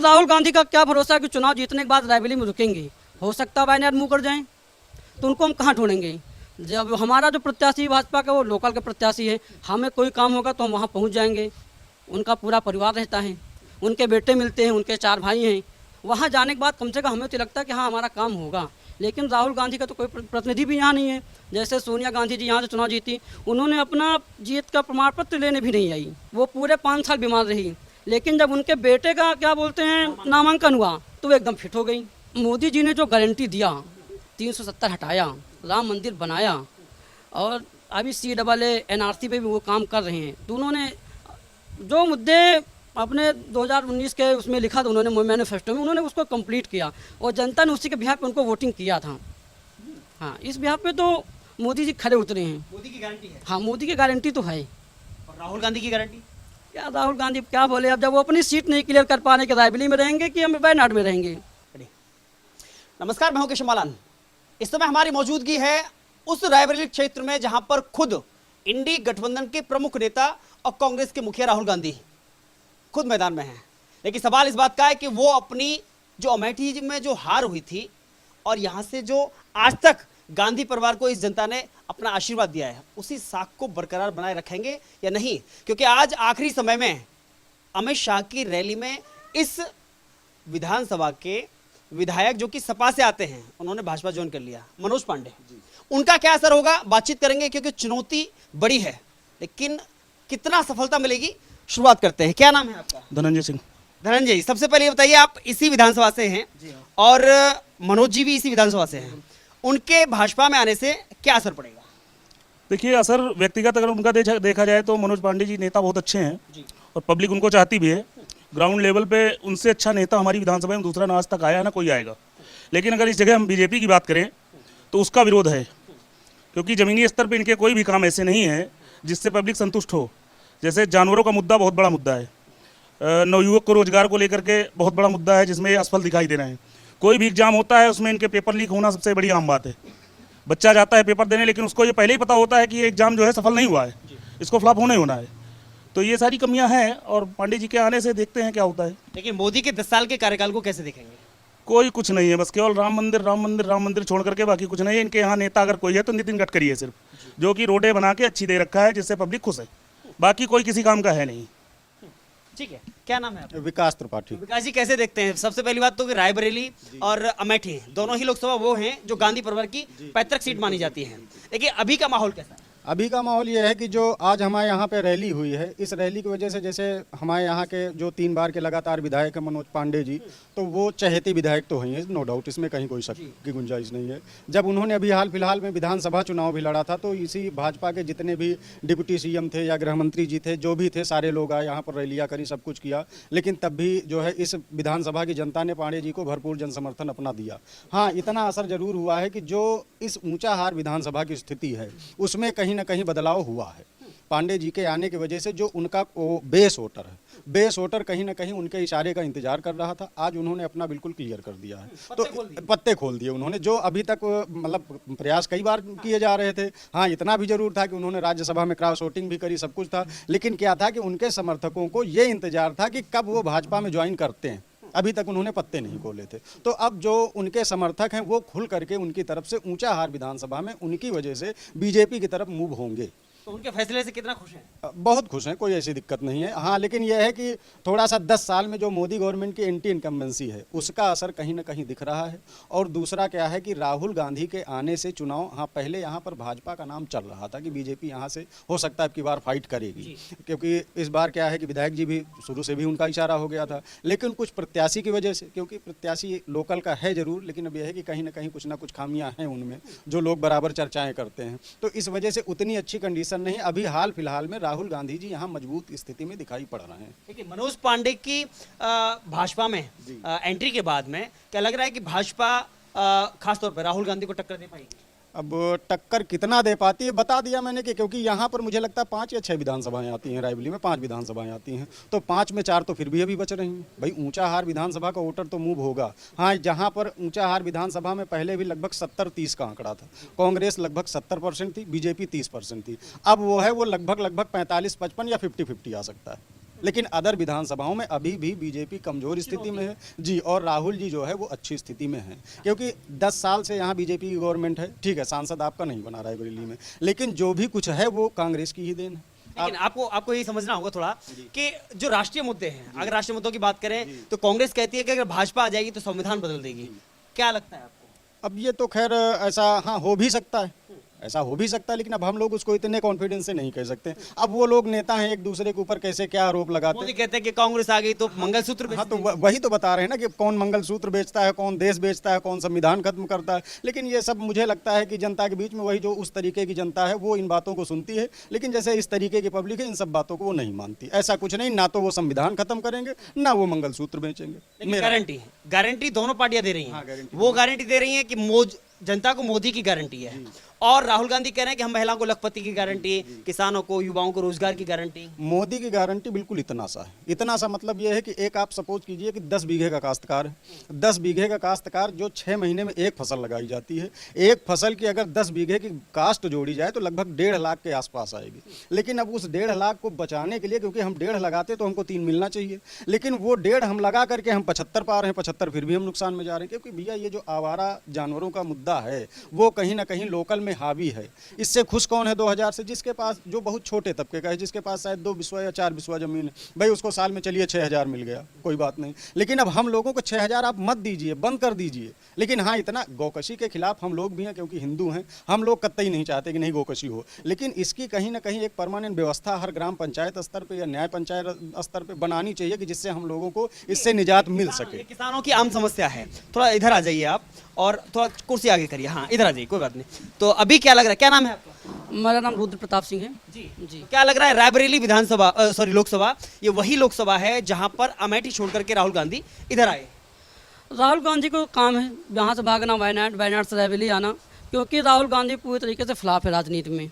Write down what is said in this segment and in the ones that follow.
राहुल गांधी का क्या भरोसा है कि चुनाव जीतने के बाद रायबरेली में रुकेंगे। हो सकता है वायनाड मुँह कर जाएं, तो उनको हम कहाँ ढूंढेंगे। जब हमारा जो प्रत्याशी भाजपा का वो लोकल का प्रत्याशी है, हमें कोई काम होगा तो हम वहाँ पहुँच जाएंगे। उनका पूरा परिवार रहता है, उनके बेटे मिलते हैं, उनके 4 भाई हैं। वहाँ जाने के बाद कम से कम हमें तो लगता है कि हाँ हमारा काम होगा। लेकिन राहुल गांधी का तो कोई प्रतिनिधि भी यहाँ नहीं है। जैसे सोनिया गांधी जी यहाँ से चुनाव जीती, उन्होंने अपना जीत का प्रमाण पत्र लेने भी नहीं आई। वो पूरे 5 साल बीमार रही, लेकिन जब उनके बेटे का क्या बोलते हैं नामांकन हुआ तो वो एकदम फिट हो गई। मोदी जी ने जो गारंटी दिया, 370 हटाया, राम मंदिर बनाया, और अभी CAA NRC पे भी वो काम कर रहे हैं। तो उन्होंने जो मुद्दे अपने 2019 के उसमें लिखा था, उन्होंने मैनिफेस्टो में, उन्होंने उसको कंप्लीट किया और जनता ने उसी के बिहार पे उनको वोटिंग किया था। हाँ, इस बिहार पे तो मोदी जी खड़े उतरे हैं। मोदी की गारंटी है। हाँ, मोदी की गारंटी तो है। और राहुल गांधी की गारंटी? क्या राहुल गांधी क्या बोले, अब जब वो अपनी सीट नहीं क्लियर कर पाने के रायबरेली में रहेंगे कि हम वायनाड में रहेंगे। नमस्कार, मैं हूं केशव मालान। इस समय हमारी मौजूदगी है उस रायबरेली क्षेत्र में जहां पर खुद इंडी गठबंधन के प्रमुख नेता और कांग्रेस के मुखिया राहुल गांधी खुद मैदान में हैं। लेकिन सवाल इस बात का है कि वो अपनी जो अमेठी में जो हार हुई थी और यहां से जो आज तक गांधी परिवार को इस जनता ने अपना आशीर्वाद दिया है, उसी साख को बरकरार बनाए रखेंगे या नहीं। क्योंकि आज आखिरी समय में अमित शाह की रैली में इस विधानसभा के विधायक जो कि सपा से आते हैं, उन्होंने भाजपा ज्वाइन कर लिया, मनोज पांडे। उनका क्या असर होगा, बातचीत करेंगे, क्योंकि चुनौती बड़ी है, लेकिन कितना सफलता मिलेगी, शुरुआत करते हैं। क्या नाम है आपका? धनंजय सिंह। धनंजय जी, सबसे पहले बताइए, आप इसी विधानसभा से हैं और मनोज जी भी इसी विधानसभा से हैं, उनके भाजपा में आने से क्या असर पड़ेगा? देखिए, असर व्यक्तिगत अगर उनका देखा जाए तो मनोज पांडे जी नेता बहुत अच्छे हैं और पब्लिक उनको चाहती भी है। ग्राउंड लेवल पे उनसे अच्छा नेता हमारी विधानसभा में दूसरा ना आज तक आया, ना कोई आएगा। लेकिन अगर इस जगह हम बीजेपी की बात करें तो उसका विरोध है, क्योंकि ज़मीनी स्तर पे इनके कोई भी काम ऐसे नहीं है जिससे पब्लिक संतुष्ट हो। जैसे जानवरों का मुद्दा बहुत बड़ा मुद्दा है, नवयुवक को रोजगार को लेकर के बहुत बड़ा मुद्दा है, जिसमें असफल दिखाई दे रहे हैं। कोई भी एग्जाम होता है उसमें इनके पेपर लीक होना सबसे बड़ी आम बात है। बच्चा जाता है पेपर देने, लेकिन उसको ये पहले ही पता होता है कि ये एग्जाम जो है सफल नहीं हुआ है, इसको फ्लॉप होना ही होना है। तो ये सारी कमियां हैं और पांडे जी के आने से देखते हैं क्या होता है। लेकिन मोदी के 10 साल के कार्यकाल को कैसे देखेंगे? कोई कुछ नहीं है, बस केवल राम मंदिर राम मंदिर राम मंदिर छोड़ करके बाकी कुछ नहीं है। इनके यहाँ नेता अगर कोई है तो नितिन गडकरी है सिर्फ, जो कि रोडें बना के अच्छी दे रखा है, जिससे पब्लिक खुश है। बाकी कोई किसी काम का है नहीं। ठीक है, क्या नाम है आपका? विकास त्रिपाठी। विकास जी, कैसे देखते हैं? सबसे पहली बात तो कि रायबरेली और अमेठी दोनों ही लोकसभा वो हैं जो गांधी परिवार की पैतृक सीट मानी जाती है। देखिए, अभी का माहौल कैसा है? अभी का माहौल ये है कि जो आज हमारे यहाँ पे रैली हुई है, इस रैली की वजह से जैसे हमारे यहाँ के जो 3 बार के लगातार विधायक हैं मनोज पांडे जी, तो वो चहेती विधायक तो हैं, नो डाउट, इसमें कहीं कोई शक की गुंजाइश नहीं है। जब उन्होंने अभी हाल फिलहाल में विधानसभा चुनाव भी लड़ा था तो इसी भाजपा के जितने भी डिप्टी CM थे या गृह मंत्री जी थे, जो भी थे, सारे लोग आए यहाँ पर, रैलियाँ करी, सब कुछ किया। लेकिन तब भी जो है इस विधानसभा की जनता ने पांडे जी को भरपूर जन समर्थन अपना दिया। हाँ, इतना असर जरूर हुआ है कि जो इस ऊंचाहार विधानसभा की स्थिति है उसमें कहीं ना कहीं बदलाव हुआ है। पांडे जी के आने की वजह से जो उनका बेस वोटर है, बेस वोटर कहीं ना कहीं उनके इशारे का इंतजार कर रहा था। आज उन्होंने अपना बिल्कुल क्लियर कर दिया है, तो पत्ते खोल दिए उन्होंने, जो अभी तक मतलब प्रयास कई बार किए जा रहे थे। हाँ, इतना भी जरूर था कि उन्होंने राज्यसभा में क्रॉस वोटिंग भी करी, सब कुछ था, लेकिन क्या था कि उनके समर्थकों को ये इंतजार था कि कब वो भाजपा में ज्वाइन करते हैं। अभी तक उन्होंने पत्ते नहीं खोले थे। तो अब जो उनके समर्थक हैं वो खुल करके उनकी तरफ से ऊंचाहार विधानसभा में उनकी वजह से बीजेपी की तरफ मूव होंगे। तो उनके फैसले से कितना खुश हैं? बहुत खुश हैं, कोई ऐसी दिक्कत नहीं है। हाँ, लेकिन यह है कि थोड़ा सा 10 साल में जो मोदी गवर्नमेंट की एंटी इनकम्बेंसी है उसका असर कहीं ना कहीं दिख रहा है। और दूसरा क्या है कि राहुल गांधी के आने से चुनाव, हाँ पहले यहाँ पर भाजपा का नाम चल रहा था कि बीजेपी यहाँ से हो सकता है अब की बार फाइट करेगी, क्योंकि इस बार क्या है कि विधायक जी भी शुरू से भी उनका इशारा हो गया था। लेकिन कुछ प्रत्याशी की वजह से, क्योंकि प्रत्याशी लोकल का है जरूर, लेकिन अब यह है कि कहीं ना कुछ खामियां हैं उनमें, जो लोग बराबर चर्चाएं करते हैं, तो इस वजह से उतनी अच्छी कंडीशन नहीं। अभी हाल फिलहाल में राहुल गांधी जी यहाँ मजबूत स्थिति में दिखाई पड़ रहे हैं। देखिए, मनोज पांडे की भाजपा में एंट्री के बाद में क्या लग रहा है कि भाजपा खासतौर पर राहुल गांधी को टक्कर दे पाएगी? अब टक्कर कितना दे पाती है बता दिया मैंने कि क्योंकि यहाँ पर मुझे लगता है 5 या 6 विधानसभाएं आती हैं, रायबरेली में 5 विधानसभाएं आती हैं, तो 5 में 4 तो फिर भी अभी बच रही हैं। भाई, ऊंचाहार विधानसभा का वोटर तो मूव होगा। हाँ, जहाँ पर ऊंचाहार विधानसभा में पहले भी लगभग 70-30 का आंकड़ा था, कांग्रेस लगभग 70% थी, बीजेपी 30% थी। अब वो है वो लगभग 45-55 या 50-50 आ सकता है। लेकिन अदर विधानसभाओं में अभी भी बीजेपी कमजोर स्थिति में है जी, और राहुल जी जो है वो अच्छी स्थिति में है, क्योंकि 10 साल से यहाँ बीजेपी की गवर्नमेंट है। ठीक है, सांसद आपका नहीं बना रायबरेली में, लेकिन जो भी कुछ है वो कांग्रेस की ही देन है। लेकिन आपको ये समझना होगा थोड़ा कि जो राष्ट्रीय मुद्दे हैं, अगर राष्ट्रीय मुद्दों की बात करें तो कांग्रेस कहती है कि अगर भाजपा आ जाएगी तो संविधान बदल देगी। क्या लगता है आपको? अब ये तो खैर ऐसा हाँ हो भी सकता है, ऐसा हो भी सकता है, लेकिन अब हम लोग उसको इतने कॉन्फिडेंस से नहीं कह सकते। अब वो लोग नेता हैं, एक दूसरे के ऊपर कैसे क्या आरोप लगाते मोदी हैं। कहते हैं कि कांग्रेस आ गई तो मंगलसूत्र बेच हाँ, तो देंगे। वही तो बता रहे हैं ना कि कौन मंगलसूत्र बेचता है, कौन देश बेचता है, कौन संविधान खत्म करता है। लेकिन ये सब मुझे लगता है कि जनता के बीच में वही जो उस तरीके की जनता है वो इन बातों को सुनती है, लेकिन जैसे इस तरीके की पब्लिक है इन सब बातों को वो नहीं मानती। ऐसा कुछ नहीं, ना तो वो संविधान खत्म करेंगे ना वो मंगलसूत्र बेचेंगे। लेकिन गारंटी दोनों पार्टियां दे रही हाँ, हैं। गारंटी वो गारंटी दे रही हैं कि जनता को मोदी की गारंटी है, और राहुल गांधी कह रहे हैं कि हम महिलाओं को लखपति की गारंटी, किसानों को, युवाओं को रोजगार की गारंटी। मोदी की गारंटी बिल्कुल इतना सा है। इतना सा मतलब ये है कि एक आप सपोज कीजिए कि 10 बीघे का काश्तकार है, 10 बीघे का काश्तकार जो 6 महीने में एक फसल लगाई जाती है, एक फसल की अगर 10 बीघे की कास्ट जोड़ी जाए तो लगभग 1.5 लाख के आसपास आएगी। लेकिन अब उस 1.5 लाख को बचाने के लिए, क्योंकि हम 1.5 लगाते तो हमको 3 मिलना चाहिए, लेकिन वो 1.5 हम लगा करके हम 75 पा रहे हैं, 75 फिर भी हम नुकसान में जा रहे हैं। क्योंकि भैया ये जो आवारा जानवरों का मुद्दा है वो कहीं ना कहीं लोकल में हावी है। इससे खुश कौन है 2000 से? जिसके पास, जो बहुत छोटे तबके का है, जिसके पास शायद 2 बिस्वा या 4 बिस्वा जमीन है, भाई उसको साल में चलिए 6000 मिल गया, कोई बात नहीं। लेकिन अब हम लोगों को 6000 आप मत दीजिए, बंद कर दीजिए। लेकिन हाँ, इतना गौकशी के खिलाफ हम लोग भी हैं, क्योंकि हिंदू हैं, हम लोग कतई नहीं चाहते कि नहीं गौकशी हो। लेकिन इसकी कहीं ना कहीं एक परमानेंट व्यवस्था हर ग्राम पंचायत स्तर पर या न्याय पंचायत स्तर पर बनानी चाहिए, कि जिससे हम लोगों को इससे निजात मिल सके। ये किसानों की आम समस्या है। थोड़ा इधर आ जाइए आप, और थोड़ा कुर्सी आगे करिए। हाँ, इधर आ जाइए, कोई बात नहीं। तो अभी क्या लग रहा है, क्या नाम है आपका? मेरा नाम रुद्र प्रताप सिंह है। जी, क्या लग रहा है, रायबरेली विधानसभा, सॉरी लोकसभा, ये वही लोकसभा है जहां पर अमेठी छोड़ करके राहुल गांधी इधर आए? राहुल गांधी को काम है यहाँ से भागना वायनाड, वायनाड से रायबरेली आना, क्योंकि राहुल गांधी पूरी तरीके से फ्लॉप है राजनीति में।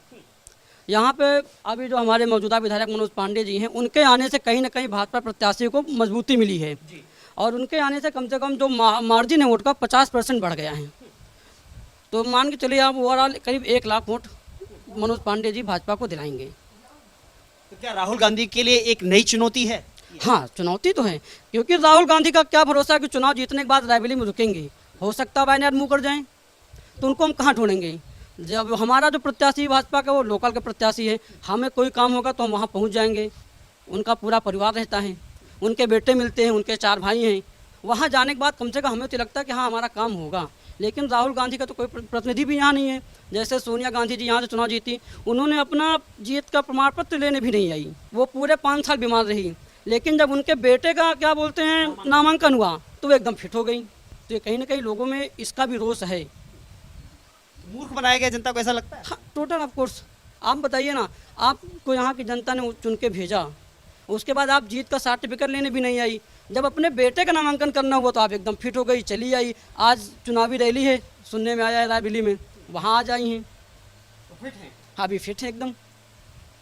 यहाँ पे अभी जो हमारे मौजूदा विधायक मनोज पांडे जी हैं, उनके आने से कहीं ना कहीं भाजपा प्रत्याशी को मजबूती मिली है, और उनके आने से कम जो मार्जिन है वोट का 50% बढ़ गया है। तो मान के चलिए आप ओवरऑल करीब 1 लाख वोट मनोज पांडे जी भाजपा को दिलाएंगे। तो क्या राहुल गांधी के लिए एक नई चुनौती है? हाँ, चुनौती तो है, क्योंकि राहुल गांधी का क्या भरोसा है कि चुनाव जीतने के बाद रायबरेली में रुकेंगे। हो सकता है वायनाड मुँह कर जाएँ, तो उनको हम कहाँ ढूंढेंगे? जब हमारा जो प्रत्याशी भाजपा का वो लोकल का प्रत्याशी है, हमें कोई काम होगा तो हम वहाँ पहुँच जाएंगे। उनका पूरा परिवार रहता है, उनके बेटे मिलते हैं, उनके 4 भाई हैं। वहाँ जाने के बाद कम से कम हमें तो लगता है कि हाँ हमारा काम होगा। लेकिन राहुल गांधी का तो कोई प्रतिनिधि भी यहाँ नहीं है। जैसे सोनिया गांधी जी यहाँ से चुनाव जीती, उन्होंने अपना जीत का प्रमाण पत्र लेने भी नहीं आई, वो पूरे 5 साल बीमार रही। लेकिन जब उनके बेटे का क्या बोलते हैं नामांकन हुआ तो वो एकदम फिट हो गई। तो ये कहीं ना कहीं लोगों में इसका भी रोष है। मूर्ख बनाया गया जनता को, ऐसा लगता है? हाँ, टोटल ऑफ कोर्स। आप बताइए ना, आपको यहाँ की जनता ने चुन के भेजा, उसके बाद आप जीत का सर्टिफिकेट लेने भी नहीं आई। जब अपने बेटे का नामांकन करना हुआ तो आप एकदम फिट हो गई, चली आई। आज चुनावी रैली है, सुनने में आया है रायबरेली में, वहाँ आ जाई हैं। फिट है? हाँ, अभी फिट है एकदम।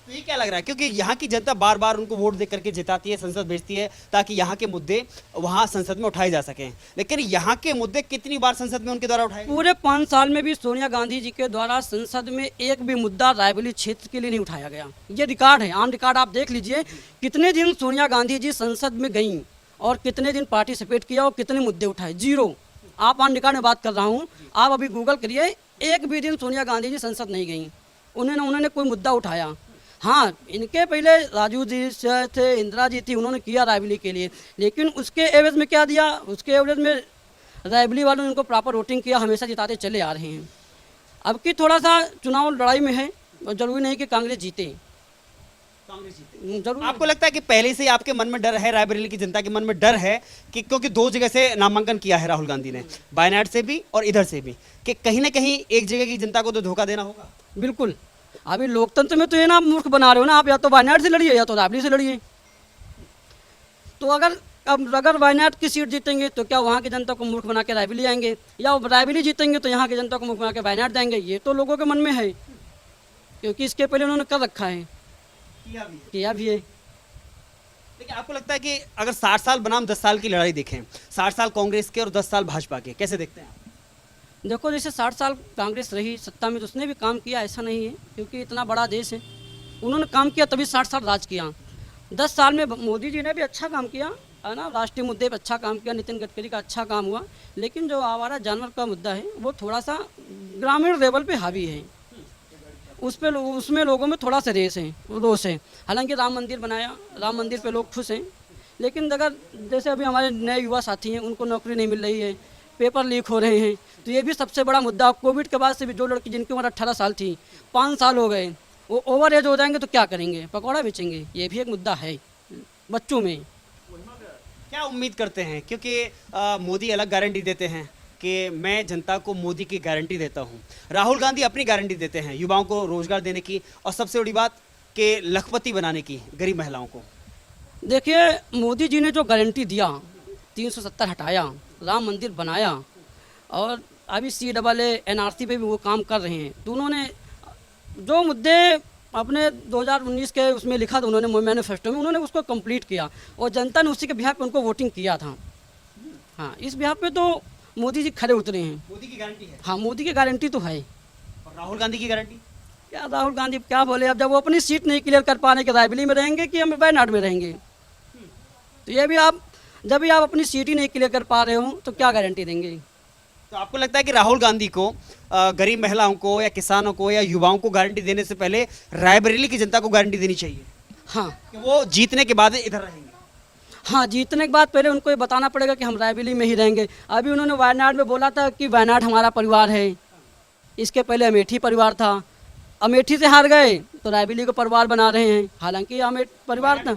तो ये क्या लग रहा है, क्योंकि यहाँ की जनता बार बार उनको वोट दे करके जिताती है, संसद भेजती है ताकि यहाँ के मुद्दे वहाँ संसद में उठाए जा सकें, लेकिन यहाँ के मुद्दे कितनी बार संसद में उनके द्वारा उठाए? पूरे 5 साल में भी सोनिया गांधी जी के द्वारा संसद में एक भी मुद्दा रायबरेली क्षेत्र के लिए नहीं उठाया गया। ये रिकॉर्ड है, ऑन रिकॉर्ड आप देख लीजिए, कितने दिन सोनिया गांधी जी संसद में गईं और कितने दिन पार्टिसिपेट किया और कितने मुद्दे उठाए, 0। आप ऑन रिकॉर्ड में बात कर रहा हूँ, आप अभी गूगल करिए, एक भी दिन सोनिया गांधी जी संसद नहीं गई, उन्होंने कोई मुद्दा उठाया। हाँ, इनके पहले राजू जी थे, इंदिरा जी थी, उन्होंने किया रायबरेली के लिए, लेकिन उसके एवज में क्या दिया? उसके एवज में रायबरेली वालों ने उनको प्रॉपर वोटिंग किया, हमेशा जिताते चले आ रहे हैं। अब की थोड़ा सा चुनाव लड़ाई में है, और जरूरी नहीं कि कांग्रेस जीते। जरूर आपको लगता है कि पहले से ही आपके मन में डर है, रायबरेली की जनता के मन में डर है कि क्योंकि 2 जगह से नामांकन किया है राहुल गांधी ने, वायनाड से भी और इधर से भी, कि कहीं ना कहीं एक जगह की जनता को तो धोखा देना होगा? बिल्कुल। अभी लोकतंत्र में तो ये ना मूर्ख बना रहे हो ना आप, या तो वायनाड से लड़िए या तो रायबरेली से लड़िए। तो अगर वायनाड की सीट जीतेंगे तो क्या वहाँ की जनता को मूर्ख बना के रायबरेली आएंगे, या रायबरेली जीतेंगे तो यहाँ की जनता को मूर्ख बना के वायनाड देंगे? ये तो लोगों के मन में है, क्योंकि इसके पहले उन्होंने कर रखा है, किया भी है। लेकिन आपको लगता है कि अगर 60 साल बनाम 10 साल की लड़ाई देखें, 60 साल कांग्रेस के और 10 साल भाजपा के, कैसे देखते हैं आप? देखो, जैसे 60 साल कांग्रेस रही सत्ता में तो उसने भी काम किया, ऐसा नहीं है, क्योंकि इतना बड़ा देश है, उन्होंने काम किया तभी 60 साल राज किया। 10 साल में मोदी जी ने भी अच्छा काम किया है ना, राष्ट्रीय मुद्दे पर अच्छा काम किया, नितिन गडकरी का अच्छा काम हुआ, लेकिन जो आवारा जानवर का मुद्दा है वो थोड़ा सा ग्रामीण लेवल पे हावी है, उसमें लोगों में थोड़ा सा रोष है। हालांकि राम मंदिर बनाया, राम मंदिर पे लोग खुश हैं, लेकिन अगर जैसे अभी हमारे नए युवा साथी हैं उनको नौकरी नहीं मिल रही है, पेपर लीक हो रहे हैं, तो ये भी सबसे बड़ा मुद्दा। कोविड के बाद से भी जो लड़की जिनकी उम्र 18 साल थी 5 साल हो गए, वो ओवर एज हो जाएंगे तो क्या करेंगे, पकौड़ा बेचेंगे, ये भी एक मुद्दा है बच्चों में। क्या उम्मीद करते हैं, क्योंकि मोदी अलग गारंटी देते हैं कि मैं जनता को मोदी की गारंटी देता हूं, राहुल गांधी अपनी गारंटी देते हैं युवाओं को रोजगार देने की, और सबसे बड़ी बात कि लखपति बनाने की गरीब महिलाओं को। देखिए, मोदी जी ने जो गारंटी दिया, 370 हटाया, राम मंदिर बनाया, और अभी CAA NRC पे भी वो काम कर रहे हैं, तो उन्होंने जो मुद्दे अपने 2019 के उसमें लिखा था उन्होंने मैनिफेस्टो में, उन्होंने उसको कंप्लीट किया और जनता ने उसी के बिहार पे उनको वोटिंग किया था। हाँ, इस बिहार पे तो मोदी जी खड़े उतरे हैं। मोदी की गारंटी है। हाँ, मोदी की गारंटी तो है। और राहुल गांधी की गारंटी क्या राहुल गांधी क्या बोले, अब जब वो अपनी सीट नहीं क्लियर कर पाने के रायबरेली में रहेंगे कि हम वायनाड में रहेंगे, तो ये भी आप जब भी आप अपनी सीट ही नहीं क्लियर कर पा रहे हो तो क्या गारंटी देंगे। तो आपको लगता है कि राहुल गांधी को गरीब महिलाओं को या किसानों को या युवाओं को गारंटी देने से पहले रायबरेली की जनता को गारंटी देनी चाहिए हाँ कि वो जीतने के बाद इधर रहेंगे? हाँ, जीतने के बाद पहले उनको ये बताना पड़ेगा कि हम रायबरेली में ही रहेंगे। अभी उन्होंने वायनाड में बोला था कि वायनाड हमारा परिवार है, इसके पहले अमेठी परिवार था, अमेठी से हार गए तो रायबरेली को परिवार बना रहे हैं, हालांकि परिवार था।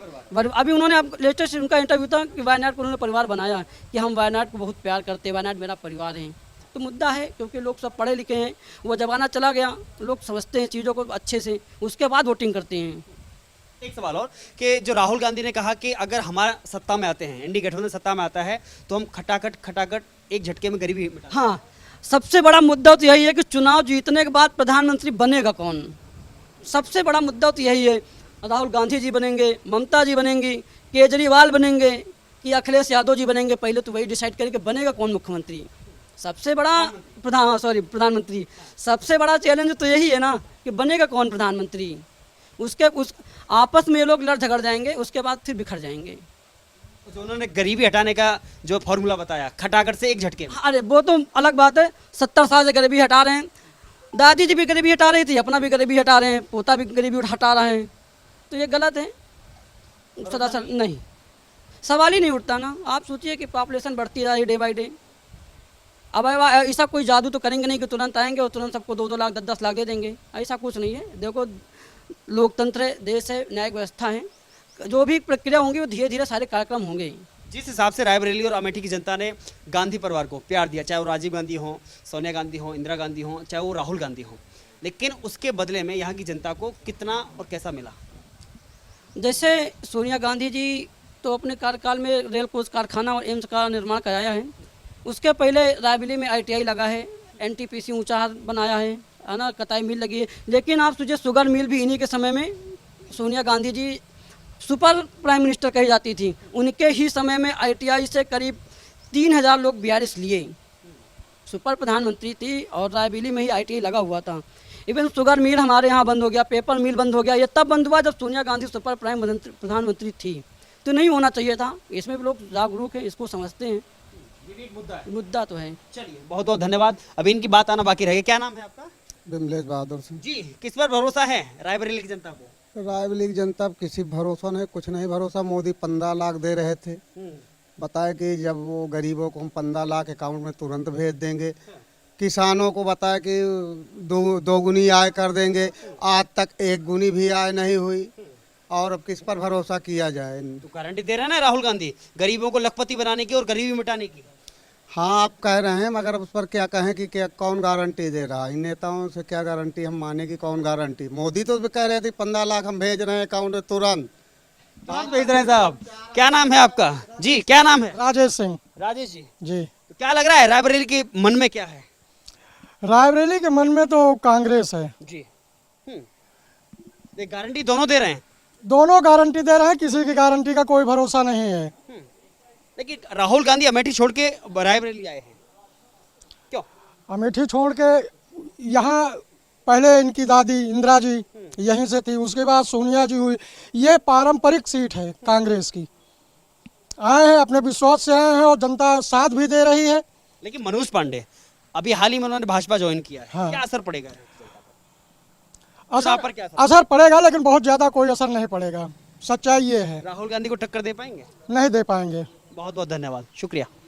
अभी उन्होंने अब लेटेस्ट उनका इंटरव्यू था कि वायनाड को उन्होंने परिवार बनाया कि हम वायनाड को बहुत प्यार करते हैं, वायनाड मेरा परिवार है। तो मुद्दा है, क्योंकि लोग सब पढ़े लिखे हैं, वो ज़माना चला गया, लोग समझते हैं चीज़ों को अच्छे से, उसके बाद वोटिंग करते हैं। एक सवाल और कि जो राहुल गांधी ने कहा कि अगर हमारा सत्ता में आते हैं, इंडी गठबंधन सत्ता में आता है, तो हम खटाखट एक झटके में गरीबी मिटा। हाँ, सबसे बड़ा मुद्दा तो यही है कि चुनाव जीतने के बाद प्रधानमंत्री बनेगा कौन। सबसे बड़ा मुद्दा तो यही है, राहुल गांधी जी बनेंगे, ममता जी बनेंगी, केजरीवाल बनेंगे कि अखिलेश यादव जी बनेंगे, पहले तो वही डिसाइड करें कि बनेगा कौन मुख्यमंत्री। सबसे बड़ा प्रधानमंत्री, सबसे बड़ा चैलेंज तो यही है ना कि बनेगा कौन प्रधानमंत्री। उस आपस में ये लोग लड़ झगड़ जाएंगे, उसके बाद फिर बिखर जाएंगे। तो उन्होंने गरीबी हटाने का जो फॉर्मूला बताया, खटाखट से एक झटके में। अरे वो तो अलग बात है, 70 साल से गरीबी हटा रहे हैं, दादी जी भी गरीबी हटा रही थी, अपना भी गरीबी हटा रहे हैं, पोता भी गरीबी हटा रहा है, तो ये गलत है सरासर। नहीं, सवाल ही नहीं उठता ना। आप सोचिए कि पॉपुलेशन बढ़ती जा रही डे बाई डे, अब ऐसा कोई जादू तो करेंगे नहीं कि तुरंत आएंगे और तुरंत सबको 2-2 लाख 10-10 लाख दे देंगे, ऐसा कुछ नहीं है। देखो, लोकतंत्र है, देश है, न्यायिक व्यवस्था है, जो भी प्रक्रिया होंगी वो धीरे धीरे सारे कार्यक्रम होंगे। जिस हिसाब से रायबरेली और अमेठी की जनता ने गांधी परिवार को प्यार दिया, चाहे वो राजीव गांधी हो, सोनिया गांधी हो, इंदिरा गांधी हो, चाहे वो राहुल गांधी हो, लेकिन उसके बदले में यहाँ की जनता को कितना और कैसा मिला? जैसे सोनिया गांधी जी तो अपने कार्यकाल में रेल कोच कारखाना और एम्स का निर्माण कराया है, उसके पहले रायबरेली में ITI लगा है, NTPC ऊंचा बनाया है ना, कताई मिल लगी है। लेकिन आप सोचिए, शुगर मिल भी इन्हीं के समय में, Sonia Gandhi ji super prime minister कही जाती थी, उनके ही समय में ITI से करीब 3000 लोग BRS लिए, सुपर प्रधानमंत्री थी, और रायबरेली में ही ITI लगा हुआ था। इवन शुगर मिल हमारे यहाँ बंद हो गया, पेपर मिल बंद हो गया, ये तब बंद हुआ जब सोनिया गांधी सुपर प्राइम प्रधानमंत्री थी, तो नहीं होना चाहिए था। इसमें भी लोग जागरूक हैं, इसको समझते हैं, मुद्दा तो है। चलिए, बहुत बहुत धन्यवाद। अभी इनकी बात आना बाकी रहेगा। क्या नाम है आपका? विमलेश बहादुर सिंह। जी, किस पर भरोसा है रायबरेली की जनता को? रायबरेली की जनता पर किसी भरोसा नहीं, कुछ नहीं भरोसा। मोदी 15 लाख दे रहे थे, बताए कि जब वो गरीबों को हम 15 लाख अकाउंट में तुरंत भेज देंगे। किसानों को बताया कि दोगुनी आय कर देंगे, आज तक 1 गुनी भी आय नहीं हुई। और अब किस पर भरोसा किया जाए? तो गारंटी दे रहे हैं ना राहुल गांधी, गरीबों को लखपति बनाने की और गरीबी मिटाने की। हाँ, आप कह रहे हैं, मगर उस पर क्या कहें कि क्या कौन गारंटी दे रहा है? इन नेताओं से क्या गारंटी हम माने कि कौन गारंटी? मोदी तो कह रहे थे 15 लाख हम भेज रहे हैं अकाउंट में तुरंत भेज रहे हैं। साहब, क्या नाम है आपका? जी, क्या नाम है? राजेश सिंह। राजेश जी, जी, तो क्या लग रहा है रायबरेली के मन में क्या है? रायबरेली के मन में तो कांग्रेस है जी। गारंटी दोनों दे रहे हैं, दोनों गारंटी दे रहे हैं, किसी की गारंटी का कोई भरोसा नहीं है। लेकिन राहुल गांधी अमेठी छोड़ के रायबरेली आए हैं, क्यों? अमेठी छोड़ के यहाँ पहले इनकी दादी इंदिरा जी यहीं से थी, उसके बाद सोनिया जी हुई। ये पारंपरिक सीट है कांग्रेस की। आए हैं अपने विश्वास से आए हैं और जनता साथ भी दे रही है। लेकिन मनोज पांडे अभी हाल ही में उन्होंने भाजपा ज्वाइन किया है, हाँ। क्या असर पड़ेगा? पर क्या असर पड़ेगा, लेकिन बहुत ज़्यादा कोई असर नहीं पड़ेगा। सच्चाई ये है, राहुल गांधी को टक्कर दे पाएंगे? नहीं दे पाएंगे। बहुत बहुत धन्यवाद, शुक्रिया।